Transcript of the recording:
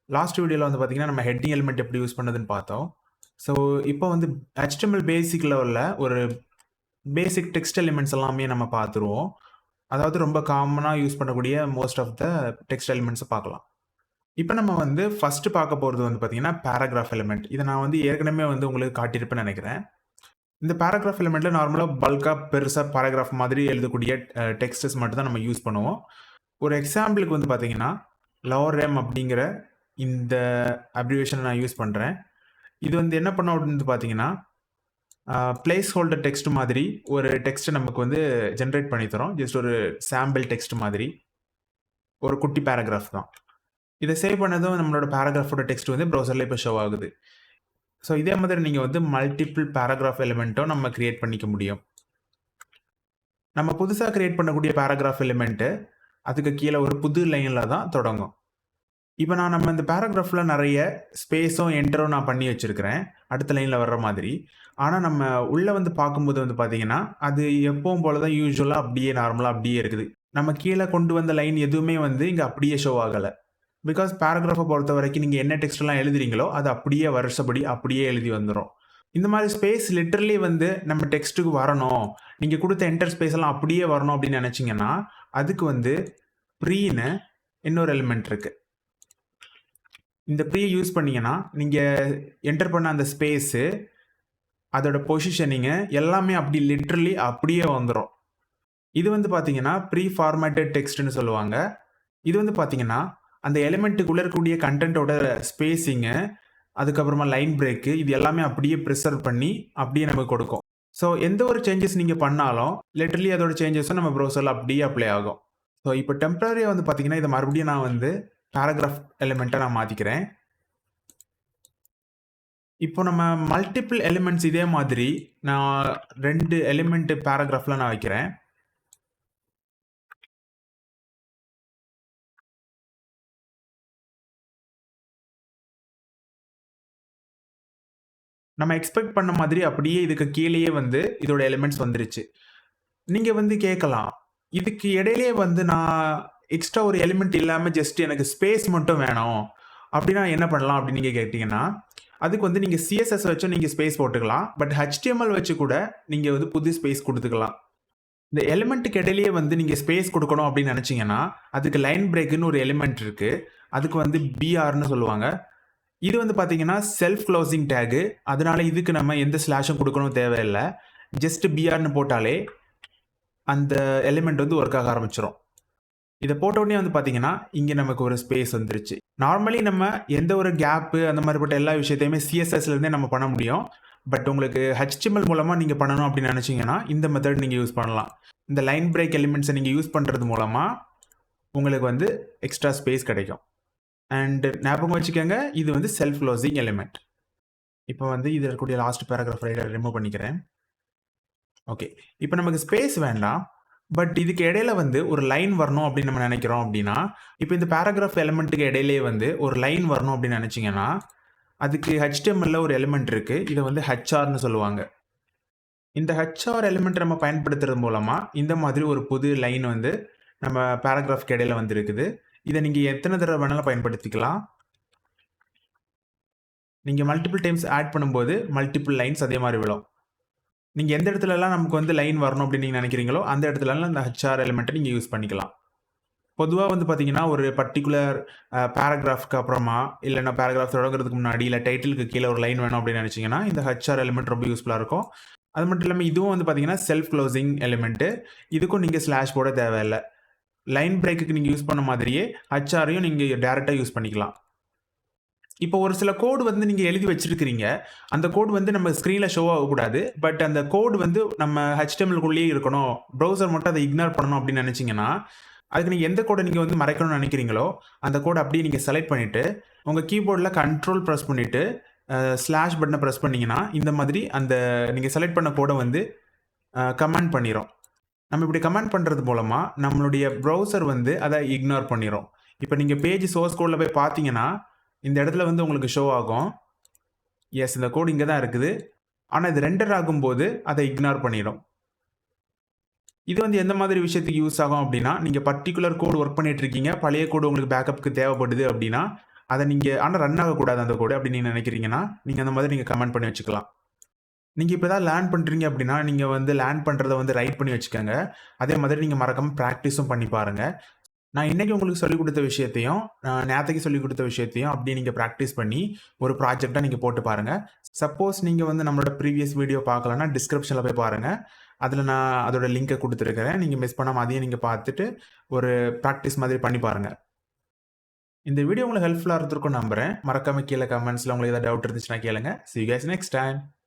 Last வீடியோல வந்து பார்த்தீங்கன்னா, நம்ம ஹெட்டிங் எலிமெண்ட் எப்படி யூஸ் பண்ணதுன்னு பார்த்தோம். ஸோ, இப்போ வந்து HTML பேசிக் லெவல்ல ஒரு பேசிக் டெக்ஸ்ட் எலிமெண்ட்ஸ் எல்லாமே நம்ம பார்த்துருவோம். அதாவது ரொம்ப காமனா யூஸ் பண்ணக்கூடிய மோஸ்ட் ஆஃப் த டெக்ஸ்ட் எலிமெண்ட்ஸ பார்க்கலாம். இப்ப நம்ம வந்து ஃபர்ஸ்ட் பார்க்க போறது வந்து பார்த்தீங்கன்னா, பேராகிராஃப் எலிமெண்ட். இத நான் வந்து ஏற்கனவே வந்து உங்களுக்கு காட்டியிருப்பேன்னு நெனைக்கிறேன். இந்த பேராகிராஃப் எலிமெண்ட்ல நார்மலா பல்க்கா பெருசா பேராகிராஃப் மாதிரி எழுதக்கூடிய டெக்ஸ்ட்ஸ் மட்டும் தான் நம்ம யூஸ் பண்ணுவோம். ஒரு எக்ஸாம்பிளுக்கு வந்து பார்த்தீங்கன்னா, லோரெம் அப்படிங்கிற இந்த அப்ரிவியேஷன நான் யூஸ் பண்றேன். இது வந்து என்ன பண்ணும் அப்படின்னு பார்த்தீங்கன்னா, பிளேஸ் ஹோல்டர் டெக்ஸ்ட் மாதிரி ஒரு டெக்ஸ்ட் நமக்கு வந்து ஜெனரேட் பண்ணி தரும். ஜஸ்ட் ஒரு சாம்பிள் டெக்ஸ்ட் மாதிரி. ஒரு குட்டி பேராகிராஃப் தான். இத சேவ் பண்ணதும் நம்மளோட பேராகிராஃபோட டெக்ஸ்ட் வந்து ப்ரௌசர்ல இப்ப ஷோ ஆகுது. ஸோ இதே மாதிரி நீங்க வந்து மல்டிபிள் பேராகிராஃப் எலிமெண்ட்டும் நம்ம கிரியேட் பண்ணிக்க முடியும். நம்ம புதுசா கிரியேட் பண்ணக்கூடிய பேராகிராஃப் எலிமெண்ட் அதுக்கு கீழ ஒரு புது லைன்ல தான் தொடங்கும். இப்ப நம்ம இந்த பேராகிராஃப்ல நெறைய ஸ்பேஸும், என்டரும் நான் பண்ணி வச்சிருக்கிறேன். அடுத்த லைன்ல வர்ற மாதிரி. ஆனா நம்ம உள்ள வந்து பார்க்கும்போது வந்து பார்த்தீங்கன்னா, அது எப்பவும் போல தான் யூசுவலா அப்படியே நார்மலா அப்படியே இருக்குது. நம்ம கீழ கொண்டு வந்த லைன் எதுவுமே வந்து இங்க அப்படியே ஷோ ஆகல. பிகாஸ் பேராகிராஃப பொறுத்தவரைக்கும் நீங்க என்ன டெக்ஸ்ட்லாம் எழுதுறீங்களோ, அது அப்படியே வருஷப்படி அப்படியே எழுதி வந்துரும். இந்த மாரி ஸ்பேஸ் லிட்டரலி வந்து நம்ம டெக்ஸ்ட்டுக்கு வரணும். நீங்க குடுத்த என்டர் ஸ்பேஸ் எல்லாம் அப்படியே வரணும் அப்படின்னு நெனச்சீங்கன்னா, அதுக்கு வந்து ப்ரீன்னு இன்னொரு எலிமெண்ட் இருக்கு. இந்த ப்ரீ யூஸ் பண்ணீங்கன்னா, நீங்க என்டர் பண்ண அந்த ஸ்பேஸு, அதோட பொசிஷனிங்கு எல்லாமே அப்படி லிட்டரலி அப்படியே வந்துரும். இது வந்து பார்த்தீங்கன்னா, ப்ரீ ஃபார்மேட்டட் டெக்ஸ்ட்ன்னு சொல்லுவாங்க. இது வந்து பார்த்தீங்கன்னா, அந்த எலிமெண்ட்டுக்குள்ள இருக்கக்கூடிய கன்டென்ட்டோட ஸ்பேசிங்கு, அதுக்கப்புறமா லைன் பிரேக்கு இது எல்லாமே அப்படியே பிரிசர்வ் பண்ணி, அப்படியே நமக்கு கொடுக்கும். ஸோ, எந்த ஒரு சேஞ்சஸ் நீங்க பண்ணாலும், லிட்டரலி அதோட சேஞ்சஸும் நம்ம ப்ரௌசர்ல அப்படியே அப்ளை ஆகும். ஸோ, இப்போ டெம்பரரியா வந்து பார்த்தீங்கன்னா, இத மறுபடியும் நான் வந்து பேராகிராஃப் எலிமெண்ட்டா நான் மாத்திக்கிறேன். இப்போ நம்ம மல்டிபிள் எலிமெண்ட்ஸ் இதே மாதிரி நான் 2 எலிமெண்ட் பேராகிராஃப்ல நான் வைக்கிறேன். நம்ம எக்ஸ்பெக்ட் பண்ண மாதிரி அப்படியே இதுக்கு கீழயே வந்து இதோட எலிமெண்ட்ஸ் வந்துருச்சு. நீங்க வந்து கேட்கலாம். இதுக்கு இடையிலேயே வந்து நான் எக்ஸ்ட்ரா ஒரு எலிமெண்ட் இல்லாம ஜஸ்ட் எனக்கு ஸ்பேஸ் மட்டும் வேணும். அப்படின்னா என்ன பண்ணலாம் அப்படின்னு நீங்க கேட்டீங்கன்னா, அதுக்கு வந்து நீங்க CSS வச்சும் நீங்க ஸ்பேஸ் போட்டுக்கலாம். பட் HTML வச்சு கூட நீங்க வந்து புது ஸ்பேஸ் குடுத்துக்கலாம். இந்த எலிமெண்ட்க்கு இடையிலேயே வந்து நீங்க ஸ்பேஸ் குடுக்கணும் அப்படின்னு நெனச்சீங்கன்னா, அதுக்கு லைன் பிரேக்ன்னு ஒரு எலிமெண்ட் இருக்கு. அதுக்கு வந்து BRன்னு சொல்லுவாங்க. இது வந்து பார்த்தீங்கன்னா, செல்ஃப் குளோசிங் டேக். அதனால இதுக்கு நம்ம எந்த ஸ்லாஷும் குடுக்கணும் தேவையில்ல. ஜஸ்ட் BRன்னு போட்டாலே அந்த எலிமெண்ட் வந்து வொர்க் ஆக ஆரம்பிச்சுரும். இத போட்ட உடனே வந்து பார்த்தீங்கன்னா, இங்க நமக்கு ஒரு ஸ்பேஸ் வந்துருச்சு. நார்மலி நம்ம எந்த ஒரு கேப்பு அந்த மாரிப்பட்ட எல்லா விஷயத்தையுமே CSSல இருந்தே நம்ம பண்ண முடியும். பட் உங்களுக்கு HTML மூலமா நீங்க பண்ணணும் அப்படின்னு நெனச்சீங்கன்னா, இந்த மெத்தட் நீங்க யூஸ் பண்ணலாம். இந்த லைன் பிரேக் எலிமெண்ட்ஸ நீங்க யூஸ் பண்றது மூலமா, உங்களுக்கு வந்து எக்ஸ்ட்ரா ஸ்பேஸ் கிடைக்கும். அண்ட் ஞாபகம் வச்சுக்கங்க, இது வந்து செல்ஃப் குளோசிங் எலிமெண்ட். இப்போ வந்து இதுல இருக்கக்கூடிய லாஸ்ட் பேராகிராஃப் ரிமூவ் பண்ணிக்கிறேன். ஓகே. இப்போ நமக்கு ஸ்பேஸ் வேண்டாம். பட் இதுக்கு இடையில வந்து ஒரு லைன் வரணும் அப்படின்னு நம்ம நினைக்கிறோம் அப்படின்னா, இப்போ இந்த பேராகிராஃப் எலிமெண்ட்டுக்கு இடையிலேயே வந்து ஒரு லைன் வரணும் அப்படின்னு நினைச்சீங்கன்னா, அதுக்கு HTMLல ஒரு எலிமெண்ட் இருக்கு. இத வந்து HRன்னு சொல்லுவாங்க. இந்த HR எலிமெண்ட் நம்ம பயன்படுத்துறது மூலமா, இந்த மாதிரி ஒரு புது லைன் வந்து நம்ம பேராகிராஃப்க்கு இடையில வந்திருக்குது. இத நீங்க எத்தன தடவ வேணாலும் பயன்படுத்திக்கலாம். நீங்க மல்டிபிள் டைம்ஸ் ஆட் பண்ணும்போது, மல்டிபிள் லைன்ஸ் அதே மாரி விழும். நீங்க எந்த இடத்துலலாம் நமக்கு வந்து லைன் வரணும் அப்படின்னு நீங்க நினைக்கிறீங்களோ, அந்த இடத்துலலாம் இந்த HR எலிமெண்ட்ட நீங்க யூஸ் பண்ணிக்கலாம். பொதுவா வந்து பார்த்தீங்கன்னா, ஒரு பர்ட்டிகுலர் பேராகிராஃப்க்கு அப்புறமா, இல்லன்னா பேராகிராஃப் தொடங்குறதுக்கு முன்னாடி, இல்ல டைட்டிலுக்கு கீழ ஒரு லைன் வேணும் அப்படின்னு நினைச்சீங்கன்னா, இந்த HR எலிமெண்ட் ரொம்ப யூஸ்ஃபுல்லா இருக்கும். அது மட்டும் இல்லாம இதுவும் வந்து பார்த்தீங்கன்னா, செல்ஃப் குளோசிங் எலிமெண்ட். இதுக்கும் நீங்க ஸ்லாஷ் போட தேவையில்ல. லைன் பிரேக்குக்கு நீங்க யூஸ் பண்ண மாதிரியே, HRயும் நீங்க டைரக்ட்டா யூஸ் பண்ணிக்கலாம். இப்போ ஒரு சில கோட் வந்து நீங்க எழுதி வச்சிருக்கிறீங்க. அந்த கோட் வந்து நம்ம ஸ்க்ரீன்ல ஷோ ஆகக்கூடாது. பட் அந்த கோட் வந்து நம்ம HTML குள்ளேயே இருக்கணும். ப்ரௌசர் மட்டும் அத இக்னோர் பண்ணணும் அப்படின்னு நினைச்சீங்கன்னா, அதுக்கு நீங்க எந்த கோட நீங்க வந்து மறைக்கணும்னு நினைக்கிறீங்களோ, அந்த கோட அப்படியே நீங்க செலக்ட் பண்ணிட்டு, உங்க கீபோர்ட்ல கண்ட்ரோல் பிரஸ் பண்ணிட்டு, ஸ்லாஷ் பட்டன பிரஸ் பண்ணீங்கன்னா, இந்த மாதிரி அந்த நீங்க செலக்ட் பண்ண கோட வந்து கமாண்ட் பண்ணிரும். நம்ம இப்படி கமாண்ட் பண்றது மூலமா, நம்மளுடைய ப்ரௌசர் வந்து அத இக்னோர் பண்ணிரும். இப்ப நீங்க பேஜ் சோர்ஸ் கோட்ல போய் பார்த்தீங்கன்னா, இந்த இடத்துல வந்து உங்களுக்கு ஷோ ஆகும். எஸ் இந்த கோட் இங்க தான் இருக்குது. ஆனா இது ரெண்டர் ஆகும்போது அத இக்னோர் பண்ணிரும். இது வந்து எந்த மாதிரி விஷயத்துக்கு யூஸ் ஆகும் அப்படின்னா, நீங்க பர்ட்டிகுலர் கோட் வொர்க் பண்ணிட்டு இருக்கீங்க. பழைய கோட் உங்களுக்கு பேக்கப்க்கு தேவைப்படுது அப்படின்னா, அத நீங்க ஆனா ரன் ஆகக்கூடாது அந்த கோடு அப்படின்னு நீங்க நினைக்கிறீங்கன்னா, நீங்க அந்த மாதிரி நீங்க கமெண்ட் பண்ணி வச்சுக்கலாம். நீங்க இப்ப ஏதாவது லேர்ன் பண்றீங்க அப்படின்னா, நீங்க வந்து லேர்ன் பண்றத வந்து ரைட் பண்ணி வச்சுக்கங்க. அதே மாதிரி நீங்க மறக்காம பிராக்டிஸும் பண்ணி பாருங்க. நான் இன்னைக்கு உங்களுக்கு சொல்லிக் குடுத்த விஷயத்தையும், நேத்தைக்கு சொல்லிக் குடுத்த விஷயத்தையும் அப்படியே நீங்க பிராக்டிஸ் பண்ணி, ஒரு ப்ராஜெக்ட்டா நீங்க போட்டு பாருங்க. சப்போஸ் நீங்க வந்து நம்மளோட ப்ரீவியஸ் வீடியோ பார்க்கலன்னா, டிஸ்கிரிப்ஷன்ல போய் பாருங்க. அதுல நான் அதோட லிங்க குடுத்துருக்கிறேன். நீங்க மிஸ் பண்ணாம அதையும் நீங்க பார்த்துட்டு, ஒரு பிராக்டிஸ் மாதிரி பண்ணி பாருங்க. இந்த வீடியோ உங்களுக்கு ஹெல்ப்ஃபுல்லா இருந்திருக்கும்னு நம்புறேன். மறக்காம கீழ கமெண்ட்ஸ்ல உங்களுக்கு ஏதாவது டவுட் இருந்துச்சுன்னா கேளுங்க. See you guys next time.